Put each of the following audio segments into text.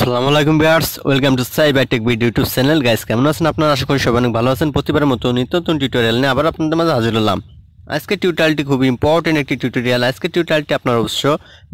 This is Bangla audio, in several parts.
আসসালামু আলাইকুম viewers, welcome to Cybertech video YouTube channel. Guys, কেমন আছেন আপনারা? আশা করি সবাই অনেক ভালো আছেন। প্রতিবারের মতো নিত্য নতুন টিউটোরিয়াল নিয়ে আবার আপনাদের মাঝে হাজির হলাম। আজকে টিউটোরিয়ালটি খুব ইম্পর্টেন্ট একটি টিউটোরিয়াল। আজকে টিউটোরিয়ালটি আপনারা অবশ্য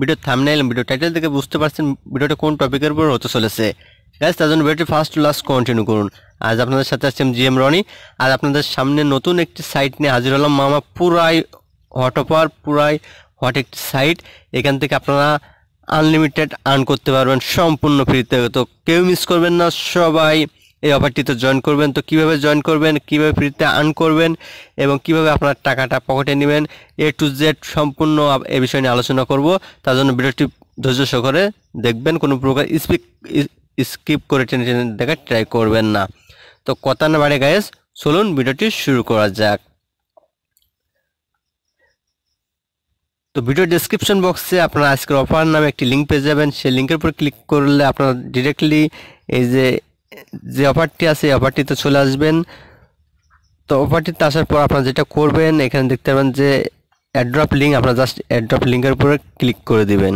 ভিডিও থাম্বনেল ভিডিও টাইটেল থেকে বুঝতে পারছেন ভিডিওটা কোন টপিকের উপর হতে চলেছে। গাইস, তার জন্য ভিডিওটি ফার্স্ট টু লাস্ট কন্টিনিউ করুন। আজ আপনাদের সাথে আসছি জিএম রনি। আর আপনাদের সামনে নতুন একটি সাইট নিয়ে হাজির হলাম। মামা পুরাই হট অফার, পুরাই হট একটি সাইট। এখান থেকে আপনারা আনলিমিটেড আর্ন করতে পারবেন সম্পূর্ণ ফ্রিতে। তো কেউ মিস করবেন না, সবাই এই অফারটিতে জয়েন করবেন। তো কিভাবে জয়েন করবেন, কিভাবে ফ্রিতে আর্ন করবেন এবং কিভাবে আপনার টাকাটা পকেটে নেবেন, এ টু জেড সম্পূর্ণ এই বিষয় নিয়ে আলোচনা করব। তার জন্য ভিডিওটি ধৈর্য সহকারে দেখবেন, কোনো প্রকার স্কিপ করে টেনে টেনে দেখার ট্রাই করবেন না। তো কথা না বাড়ে গাইস, চলুন ভিডিওটি শুরু করা যাক। তো ভিডিও ডেসক্রিপশন বক্সে আপনারা আজকের অফার নামে একটি লিঙ্ক পেয়ে যাবেন। সেই লিঙ্কের উপর ক্লিক করলে আপনারা ডিরেক্টলি এই যে অফারটি আছে এই অফারটিতে চলে আসবেন। তো অফারটিতে আসার পর আপনারা যেটা করবেন, এখানে দেখতে পাবেন যে অ্যাড্রপ লিঙ্ক, আপনারা জাস্ট অ্যাড্রপ লিঙ্কের উপরে ক্লিক করে দিবেন।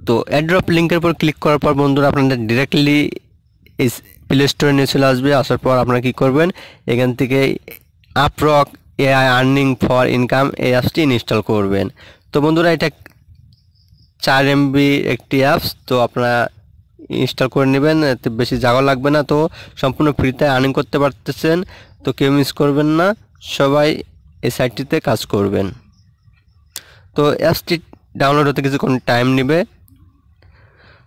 তো অ্যাড্রপ লিঙ্কের উপর ক্লিক করার পর বন্ধুরা আপনাদের ডিরেক্টলি এই প্লে স্টোরে নিয়ে চলে আসবে। আসার পর আপনারা কী করবেন, এখান থেকে আপরক এআই আর্নিং ফর ইনকাম এই অ্যাপসটি ইনস্টল করবেন। তো বন্ধুরা এটা 4 MB একটি অ্যাপস, তো আপনারা ইনস্টল করে নেবেন, এতে বেশি জায়গা লাগবে না। তো সম্পূর্ণ ফ্রিতে আর্নিং করতে পারতেছেন। তো কেউ মিস করবেন না, সবাই এই সাইটটিতে কাজ করবেন। তো অ্যাপসটি ডাউনলোড হতে কিছুক্ষণ টাইম নেবে।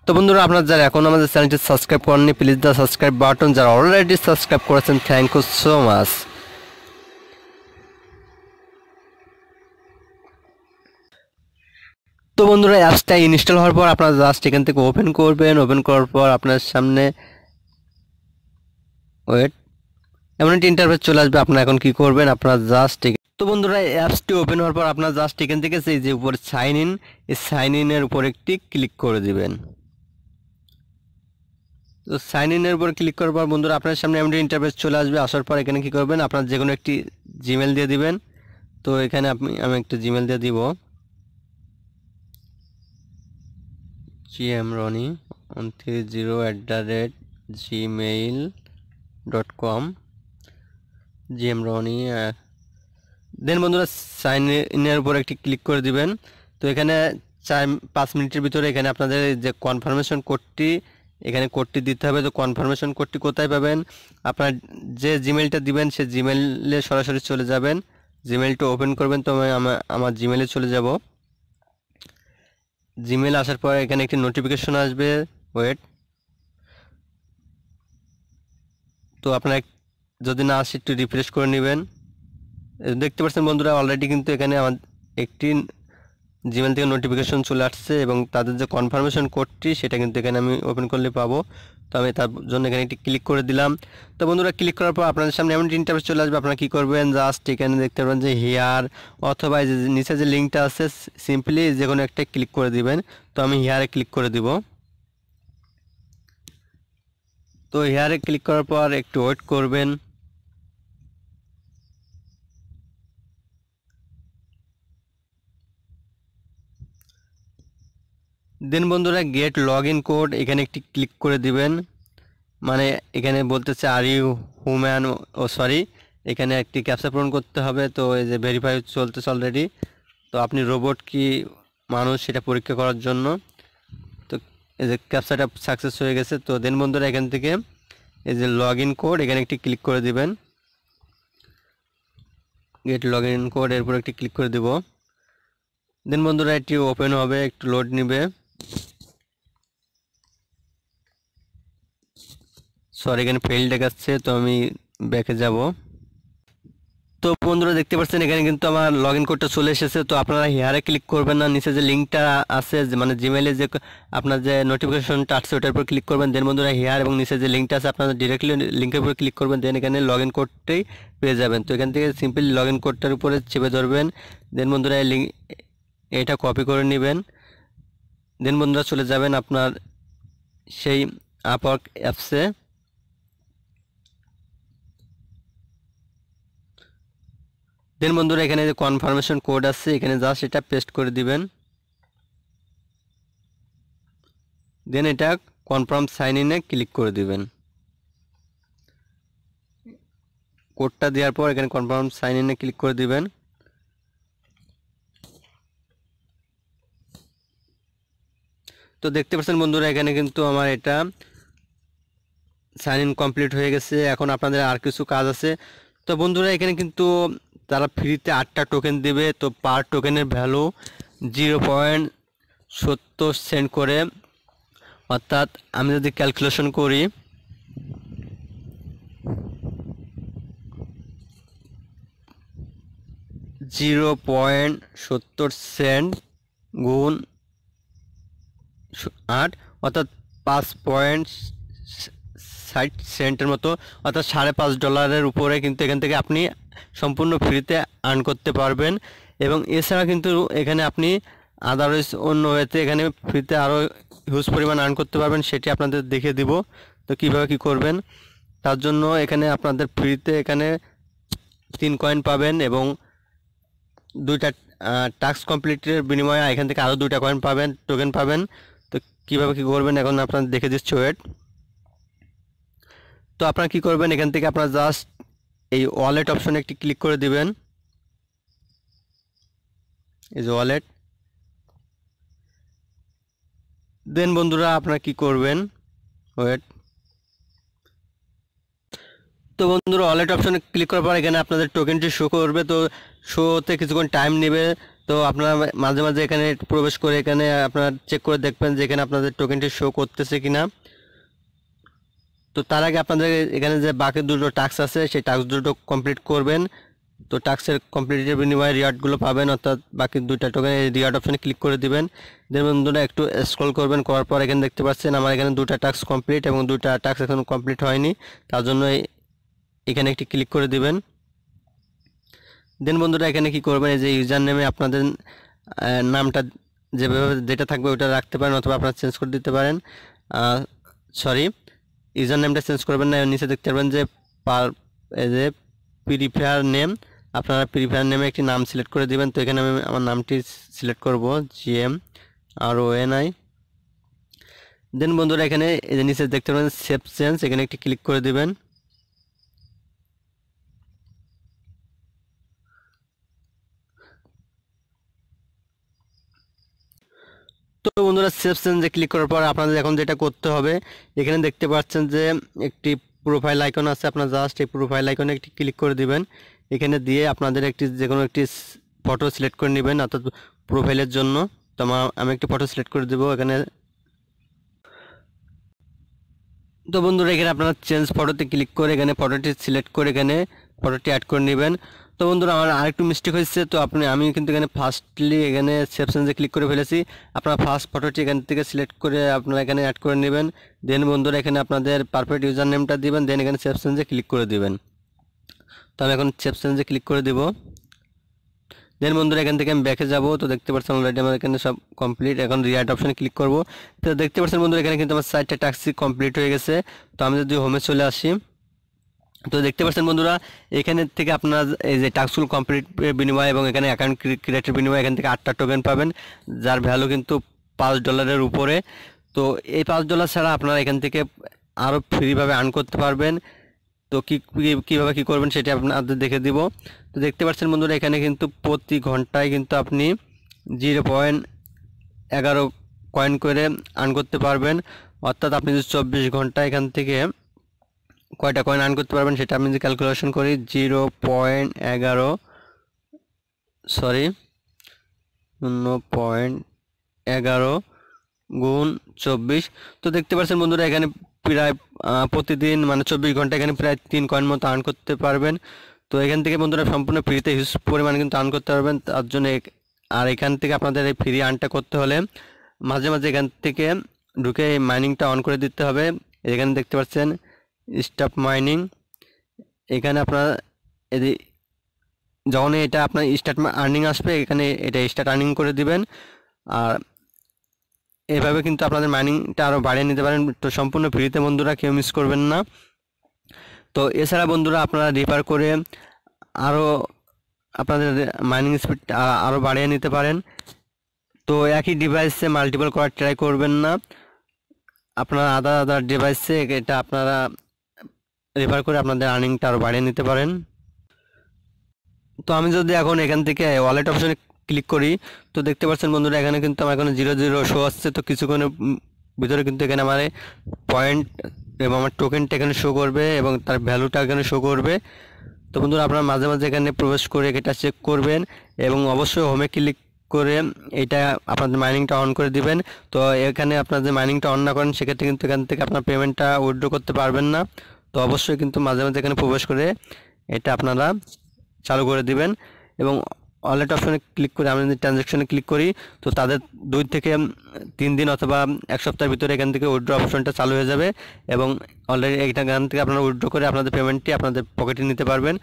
তো বন্ধুরা আপনারা যারা এখন আমাদের চ্যানেলটি সাবস্ক্রাইব করেননি, প্লিজ দ্য সাবস্ক্রাইব বাটন। যারা অলরেডি সাবস্ক্রাইব করেছেন, থ্যাংক ইউ সো মাচ। তো বন্ধুরা অ্যাপসটা ইনস্টল হওয়ার পর আপনারা জাস্ট এখান থেকে ওপেন করবেন। ওপেন করার পর আপনার সামনে এমন একটি ইন্টারফেস চলে আসবে। আপনারা এখন কি করবেন, আপনারা জাস্ট তো বন্ধুরা অ্যাপসটি ওপেন হওয়ার পর আপনারা জাস্ট এখান থেকে এই যে উপরে সাইন ইন, এই সাইন ইনের উপর একটি ক্লিক করে দিবেন। তো সাইন ইনের উপর ক্লিক করার পর বন্ধুরা আপনার সামনে এমন একটি ইন্টারফেস চলে আসবে। আসার পর এখানে কি করবেন, আপনার যে কোনো একটি জিমেল দিয়ে দিবেন। তো এখানে আমি একটা জিমেল দিয়ে দিব, gmroni130@gmail.com, gmroni। দেন বন্ধুরা সাইন ইনের উপর একটি ক্লিক করে দিবেন। তো এখানে 4-5 মিনিটের ভিতরে এখানে আপনাদের যে কনফার্মেশন কোডটি, এখানে কোডটি দিতে হবে। তো কনফার্মেশন কোডটি কোথায় পাবেন, আপনার যে জিমেলটা দিবেন সে জিমেলে সরাসরি চলে যাবেন। জিমেলটা ওপেন করবেন। তো আমি আমার জিমেলে চলে যাব। জিমেল আসার পর এখানে একটি নোটিফিকেশন আসবে, ওয়েট। তো আপনারা যদি না আসে একটু রিফ্রেশ করে নেবেন। দেখতে পাচ্ছেন বন্ধুরা অলরেডি কিন্তু এখানে আমার একটি জিমেল থেকে নোটিফিকেশন চলে আসছে এবং তাদের যে কনফার্মেশন কোডটি সেটা কিন্তু এখানে আমি ওপেন করলে পাবো। তো আমি তার জন্য এখানে একটি ক্লিক করে দিলাম। তো বন্ধুরা ক্লিক করার পর আপনাদের সামনে এমন ইন্টারফেস চলে আসবে। আপনারা কী করবেন, জাস্ট এখানে দেখতে পাবেন যে হেয়ার অথবা যে নিচে যে লিঙ্কটা আছে সিম্পলি যে কোনো একটা ক্লিক করে দিবেন। তো আমি হেয়ারে ক্লিক করে দিব। তো হেয়ারে ক্লিক করার পর একটু ওয়েট করবেন। দেন বন্ধুরা গেট লগ ইন কোড এখানে একটি ক্লিক করে দিবেন। মানে এখানে বলতেছে are you human, oh sorry, এখানে একটি ক্যাপচা পূরণ করতে হবে। তো এই যে ভেরিফাই চলতেছে অলরেডি। তো আপনি রোবট কি মানুষ সেটা পরীক্ষা করার জন্য। তো এই যে ক্যাপচাটা সাকসেস হয়ে গেছে। তো দেন বন্ধুরা এখান থেকে এই যে লগ ইন কোড এখানে একটি ক্লিক করে দিবেন। গেট লগ ইন কোড এরপর একটি ক্লিক করে দেব। দেন বন্ধুরা এটি ওপেন হবে, একটু লোড নেবে। সরি এখানে ফেল দেখাচ্ছে, তো আমি ব্যাকে যাব। তো বন্ধুরা দেখতে পাচ্ছেন এখানে কিন্তু আমার লগ ইন কোডটা চলে এসেছে। তো আপনারা হেয়ারে ক্লিক করবেন না, নিচে যে লিঙ্কটা আছে মানে জিমেলে যে আপনার যে নোটিফিকেশনটা আসছে ওটার উপর ক্লিক করবেন। দেন বন্ধুরা হেয়ার এবং নিচে যে লিঙ্কটা আছে আপনারা ডিরেক্টলি লিঙ্কের উপর ক্লিক করবেন। দেন এখানে লগ ইন কোডটাই পেয়ে যাবেন। তো এখান থেকে সিম্পলি লগ ইন কোডটার উপরে চেপে ধরবেন। দেন বন্ধুরা এই লিঙ্ক এটা কপি করে নেবেন। দেন বন্ধুরা চলে যাবেন আপনার সেই আপওয়ার্ক অ্যাপসে। দেন বন্ধুরা এখানে যে কনফার্মেশন কোড আছে এখানে জাস্ট এটা পেস্ট করে দিবেন। দেন এটা কনফার্ম সাইন ইনে ক্লিক করে দিবেন। কোডটা দেওয়ার পর এখানে কনফার্ম সাইন ইনে ক্লিক করে দিবেন। তো দেখতে পাচ্ছেন বন্ধুরা এখানে কিন্তু আমার এটা সাইন ইন কমপ্লিট হয়ে গেছে। এখন আপনাদের আর কিছু কাজ আছে। তো বন্ধুরা এখানে কিন্তু তারা ফ্রিতে 8টা টোকেন দেবে। তো পার টোকেনের ভ্যালু 0.70 সেন্ট করে, অর্থাৎ আমি যদি ক্যালকুলেশন করি 0.70 সেন্ট গুণ 8 অর্থাৎ 5.60 সেন্টের মতো, অর্থাৎ $5.5 উপরে কিন্তু এখান থেকে আপনি সম্পূর্ণ ফ্রিতে আর্ন করতে পারবেন। এবং এছাড়া কিন্তু এখানে আপনি আদারওয়াইজ অন্য ওয়েতে এখানে ফ্রিতে আরও হিউজ পরিমাণ আর্ন করতে পারবেন, সেটি আপনাদের দেখিয়ে দিব। তো কীভাবে কী করবেন তার জন্য এখানে আপনাদের ফ্রিতে এখানে 3 কয়েন পাবেন এবং 2টা টাস্ক কমপ্লিটের বিনিময়ে এখান থেকে আরও 2টা কয়েন পাবেন, টোকেন পাবেন। তো কীভাবে কী করবেন এখন আপনাদের দেখে দিচ্ছি, ওয়েট। তো আপনারা কী করবেন, এখান থেকে আপনারা জাস্ট এই ওয়ালেট অপশনে একটি ক্লিক করে দিবেন, এই যে ওয়ালেট। দেন বন্ধুরা আপনারা কি করবেন, ওয়েট। তো বন্ধুরা ওয়ালেট অপশনে ক্লিক করার পর এখানে আপনাদের টোকেনটি শো করবে। তো শোতে কিছুক্ষণ টাইম নেবে। তো আপনারা মাঝে মাঝে এখানে প্রবেশ করে এখানে আপনারা চেক করে দেখবেন যে এখানে আপনাদের টোকেনটি শো করতেছে কিনা। তো তার আগে আপনাদের এখানে যে বাকি 2টো টাস্ক আছে সেই টাস্ক 2টো কমপ্লিট করবেন। তো টাস্কের কমপ্লিটের বিনিময়ে রিওয়ার্ডগুলো পাবেন, অর্থাৎ বাকি 2টা টোকেন রিওয়ার্ড অপশনে ক্লিক করে দিবেন। দেন বন্ধুরা একটু স্ক্রল করবেন, করার পর এখানে দেখতে পাচ্ছেন আমার এখানে 2টা টাস্ক কমপ্লিট এবং 2টা টাস্ক এখন কমপ্লিট হয়নি, তার জন্য এখানে একটি ক্লিক করে দিবেন। দেন বন্ধুরা এখানে কি করবেন, এই যে ইউজার নেমে আপনাদের নামটা যেভাবে যেটা থাকবে ওটা রাখতে পারেন, অথবা আপনারা চেঞ্জ করে দিতে পারেন। সরি, ইউজার নেমটা চেঞ্জ করবেন না। নিচে দেখতে পারবেন যে এই যে প্রিফার নেম, আপনারা প্রিফার নেমে একটি নাম সিলেক্ট করে দিবেন। তো এখানে আমি আমার নামটি সিলেক্ট করব, GMRONI। দেন বন্ধুরা এখানে এই যে নিচে দেখতে পাবেন সেভ চেঞ্জ, এখানে একটি ক্লিক করে দিবেন। তো বন্ধুরা সেভ চেঞ্জে ক্লিক করার পর আপনাদের এখন যেটা করতে হবে, এখানে দেখতে পাচ্ছেন যে একটি প্রোফাইল আইকন আছে, আপনারা জাস্ট এই প্রোফাইল আইকনে একটি ক্লিক করে দিবেন। এখানে দিয়ে আপনাদের একটি যে কোনো একটি ফটো সিলেক্ট করে নেবেন, অর্থাৎ প্রোফাইলের জন্য। তো আমি একটি ফটো সিলেক্ট করে দেবো এখানে। তো বন্ধুরা এখানে আপনারা চেঞ্জ ফটোতে ক্লিক করে এখানে ফটোটি সিলেক্ট করে এখানে ফটোটি অ্যাড করে নেবেন। তো বন্ধুরা আমার আরেকটু মিস্টেক হয়েছে, তো আমি কিন্তু এখানে ফার্স্টলি এখানে সেভ চেঞ্জে ক্লিক করে ফেলেছি। আপনারা ফার্স্ট ফটোটি এখান থেকে সিলেক্ট করে আপনারা এখানে অ্যাড করে নেবেন। দেন বন্ধুরা এখানে আপনাদের পারফেক্ট ইউজার নেমটা দিবেন, দেন এখানে সেভ চেঞ্জে ক্লিক করে দিবেন। তো আমি এখন সেভ চেঞ্জে ক্লিক করে দিব। দেন বন্ধুরা এখান থেকে আমি ব্যাকে যাব। তো দেখতে পাচ্ছেন অলরেডি আমার এখানে সব কমপ্লিট। এখন রিয়ার্ড অপশনে ক্লিক করব। তো দেখতে পাচ্ছেন বন্ধুরা এখানে কিন্তু আমার 4টা টাস্ক কমপ্লিট হয়ে গেছে। তো আমি যদি হোমে চলে আসি, তো দেখতে পাচ্ছেন বন্ধুরা এখানে থেকে আপনারা এই যে টাস্কগুলো কমপ্লিট বিনিময় এবং এখানে অ্যাকাউন্ট ক্রিয়েটের বিনিময়ে এখান থেকে 8টা টোকেন পাবেন, যার ভ্যালু কিন্তু $5 উপরে। তো এই $5 ছাড়া আপনারা এখান থেকে আরও ফ্রিভাবে আর্ন করতে পারবেন। তো কীভাবে কী করবেন সেটা আপনাদের দেখে দিব। তো দেখতে পাচ্ছেন বন্ধুরা এখানে কিন্তু প্রতি ঘন্টায় কিন্তু আপনি 0.11 কয়েন করে আর্ন করতে পারবেন, অর্থাৎ আপনি যদি 24 ঘন্টা এখান থেকে কয়টা কয়েন আর্ন করতে পারবেন সেটা আমি যদি ক্যালকুলেশন করি, 0.11 গুণ 24। তো দেখতে পাচ্ছেন বন্ধুরা এখানে প্রায় প্রতিদিন মানে 24 ঘন্টা এখানে প্রায় 3 কয়েন মতো আর্ন করতে পারবেন। তো এখান থেকে বন্ধুরা সম্পূর্ণ ফ্রিতে হিউজ পরিমাণ কিন্তু আর্ন করতে পারবেন। তার জন্য আর এখান থেকে আপনাদের এই ফ্রি আর্নটা করতে হলে মাঝে মাঝে এখান থেকে ঢুকে এই মাইনিংটা অন করে দিতে হবে। এখানে দেখতে পাচ্ছেন স্টপ মাইনিং, এখানে আপনার যখন এটা আপনার স্টার্ট আর্নিং আসবে এখানে এটা স্টার্ট আর্নিং করে দিবেন। আর এভাবে কিন্তু আপনাদের মাইনিংটা আরও বাড়িয়ে নিতে পারেন। তো সম্পূর্ণ ফ্রিতে বন্ধুরা, কেউ মিস করবেন না। তো এছাড়া বন্ধুরা আপনারা রেফার করে আরও আপনাদের মাইনিং স্পিড আরও বাড়িয়ে নিতে পারেন। তো একই ডিভাইসে মাল্টিপল করার ট্রাই করবেন না। আপনারা আদার আদার ডিভাইসে এটা আপনারা রেফার করে আপনাদের আর্নিংটা আরও বাড়িয়ে নিতে পারেন। তো আমি যদি এখন এখান থেকে ওয়ালেট অপশনে ক্লিক করি, তো দেখতে পাচ্ছেন বন্ধুরা এখানে কিন্তু আমার এখানে 0 শো আসছে। তো কিছুক্ষণের ভিতরে কিন্তু এখানে আমার পয়েন্ট এবং আমার টোকেনটা এখানে শো করবে এবং তার ভ্যালুটা এখানে শো করবে। তো বন্ধুরা আপনারা মাঝে মাঝে এখানে প্রবেশ করে এটা চেক করবেন এবং অবশ্যই হোমে ক্লিক করে এটা আপনাদের মাইনিংটা অন করে দিবেন। তো এখানে আপনার যে মাইনিংটা অন না করেন সেক্ষেত্রে কিন্তু এখান থেকে আপনার পেমেন্টটা উইথড্র করতে পারবেন না। তো অবশ্যই কিন্তু মাঝে মাঝে এখানে প্রবেশ করে এটা আপনারা চালু করে দিবেন এবং ওয়ালেট অপশনে ক্লিক করে আমি যদি ট্রানজ্যাকশনে ক্লিক করি, তো তাদের 2 থেকে 3 দিন অথবা 1 সপ্তাহের ভিতরে এখান থেকে উইথড্র অপশনটা চালু হয়ে যাবে এবং অলরেডি এখান থেকে আপনারা উইথড্র করে আপনাদের পেমেন্টটি আপনাদের পকেটে নিতে পারবেন।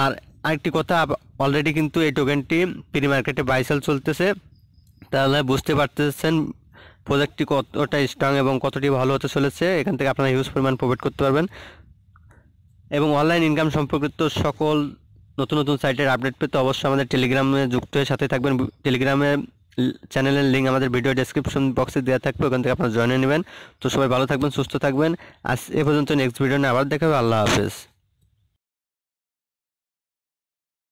আর আরেকটি কথা, অলরেডি কিন্তু এই টোকেনটি প্রি মার্কেটে বাই সেল চলতেছে, তাহলে বুঝতে পারতেছেন প্রজেক্টটি কতটা স্ট্রং এবং কতটি ভালো হতে চলেছে। এখান থেকে আপনারা হিউজ পরিমাণ প্রফিট করতে পারবেন এবং অনলাইন ইনকাম সম্পর্কিত সকল নতুন নতুন সাইটের আপডেট পেতে অবশ্যই আমাদের টেলিগ্রামে যুক্ত হয়ে সাথে থাকবেন। টেলিগ্রামে চ্যানেলের লিঙ্ক আমাদের ভিডিও ডেসক্রিপশন বক্সে দেওয়া থাকবে, ওখান থেকে আপনারা জয়েন নেবেন। তো সবাই ভালো থাকবেন, সুস্থ থাকবেন। আজ এ পর্যন্ত, নেক্সট ভিডিও নিয়ে আবার দেখা হবে। আল্লাহ হাফেজ।